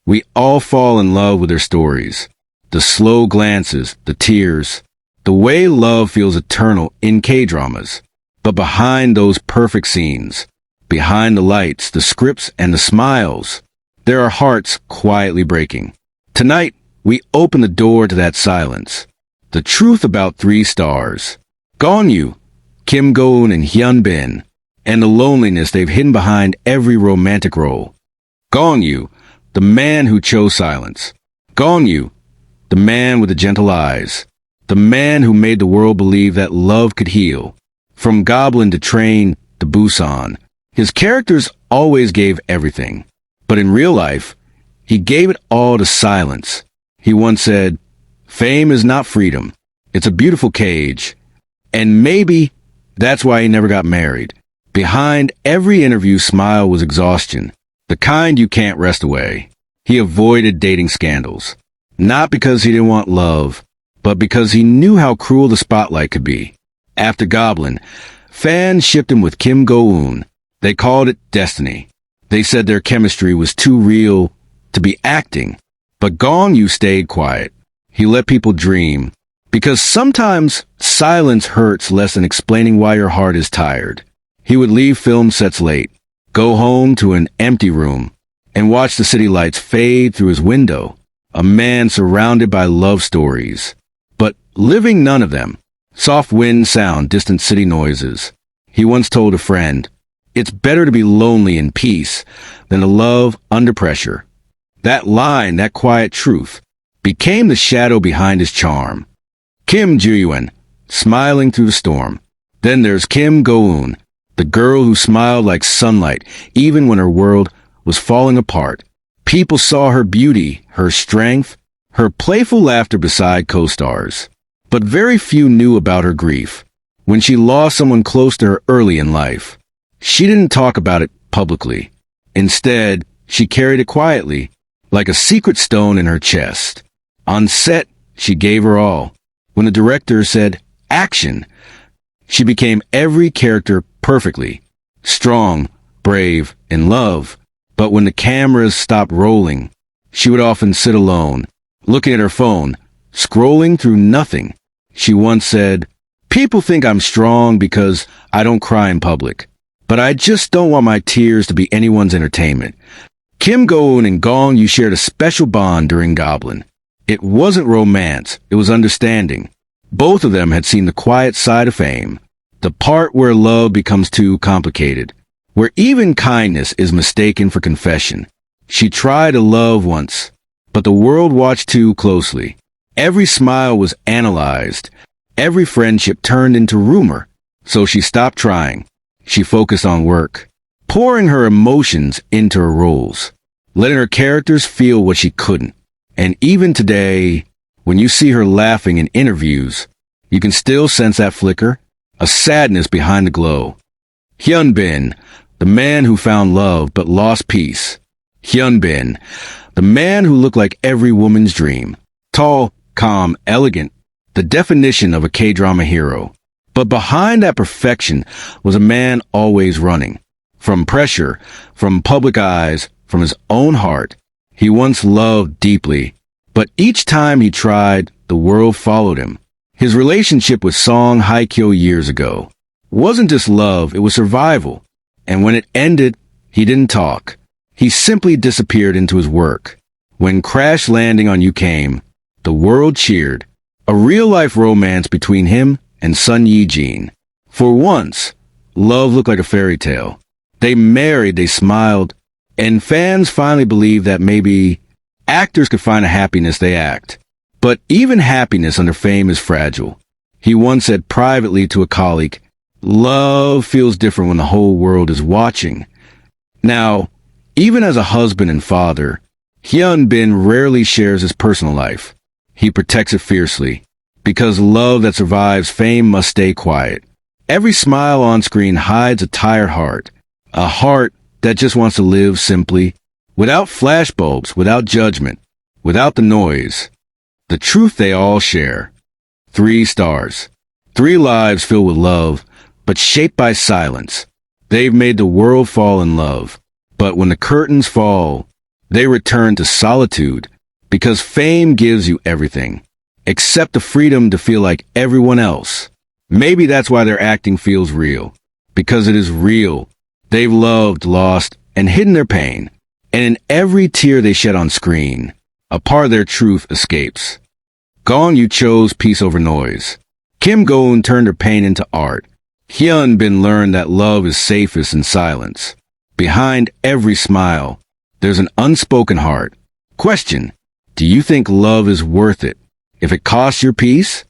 We all fall in love with their stories. The slow glances, the tears, the way love feels eternal in K-dramas. But behind those perfect scenes, behind the lights, the scripts, and the smiles, there are hearts quietly breaking. Tonight, we open the door to that silence. The truth about 3 stars, Gong Yoo, Go-eun and Hyun, and the loneliness they've hidden behind every romantic role. Gong Yoo, the man who chose silence. Gong Yoo, the man with the gentle eyes. The man who made the world believe that love could heal. From Goblin to Train to Busan, his characters always gave everything. But in real life, he gave it all to silence. He once said, "Fame is not freedom. It's a beautiful cage." And maybe that's why he never got married. Behind every interview smile was exhaustion, the kind you can't rest away. He avoided dating scandals, not because he didn't want love, but because he knew how cruel the spotlight could be. After Goblin, fans shipped him with Go-eun. They called it destiny. They said their chemistry was too real to be acting. But Gong Yoo stayed quiet. He let people dream. Because sometimes silence hurts less than explaining why your heart is tired. He would leave film sets late, go home to an empty room, and watch the city lights fade through his window. A man surrounded by love stories, but living none of them. Soft wind sound, distant city noises. He once told a friend, "It's better to be lonely in peace than to love under pressure." That line, that quiet truth, became the shadow behind his charm. Kim Joo-yeon, smiling through the storm. Then there's Go-eun, the girl who smiled like sunlight even when her world was falling apart. People saw her beauty, her strength, her playful laughter beside co-stars. But very few knew about her grief. When she lost someone close to her early in life, she didn't talk about it publicly. Instead, she carried it quietly, like a secret stone in her chest. On set, she gave her all. When the director said, "Action," she became every character perfectly. Strong, brave, in love. But when the cameras stopped rolling, she would often sit alone, looking at her phone, scrolling through nothing. She once said, "People think I'm strong because I don't cry in public. But I just don't want my tears to be anyone's entertainment." Go-eun and Gong Yoo shared a special bond during Goblin. It wasn't romance, it was understanding. Both of them had seen the quiet side of fame, the part where love becomes too complicated, where even kindness is mistaken for confession. She tried to love once, but the world watched too closely. Every smile was analyzed, every friendship turned into rumor, so she stopped trying. She focused on work, pouring her emotions into her roles, letting her characters feel what she couldn't. And even today, when you see her laughing in interviews, you can still sense that flicker, a sadness behind the glow. Hyun, the man who found love but lost peace. Hyun, the man who looked like every woman's dream. Tall, calm, elegant, the definition of a K-drama hero. But behind that perfection was a man always running. From pressure, from public eyes, from his own heart. He once loved deeply, but each time he tried, the world followed him. His relationship with Song Hye-kyo years ago wasn't just love, it was survival. And when it ended, he didn't talk. He simply disappeared into his work. When Crash Landing on You came, the world cheered. A real-life romance between him and Sun Ye-jin. For once, love looked like a fairy tale. They married, they smiled, and fans finally believed that maybe actors could find a happiness they act. But even happiness under fame is fragile. He once said privately to a colleague, "Love feels different when the whole world is watching." Now, even as a husband and father, Hyun rarely shares his personal life. He protects it fiercely, because love that survives fame must stay quiet. Every smile on screen hides a tired heart, a heart that just wants to live simply, without flashbulbs, without judgment, without the noise. The truth they all share. 3 stars. 3 lives filled with love, but shaped by silence. They've made the world fall in love. But when the curtains fall, They return to solitude because fame gives you everything, except the freedom to feel like everyone else. Maybe that's why their acting feels real, because it is real. They've loved, lost, and hidden their pain, and in every tear they shed on screen, a part of their truth escapes. Gong Yoo chose peace over noise. Kim Go-eun turned her pain into art. Hyun Bin learned that love is safest in silence. Behind every smile, there's an unspoken heart. Question: do you think love is worth it if it costs your peace?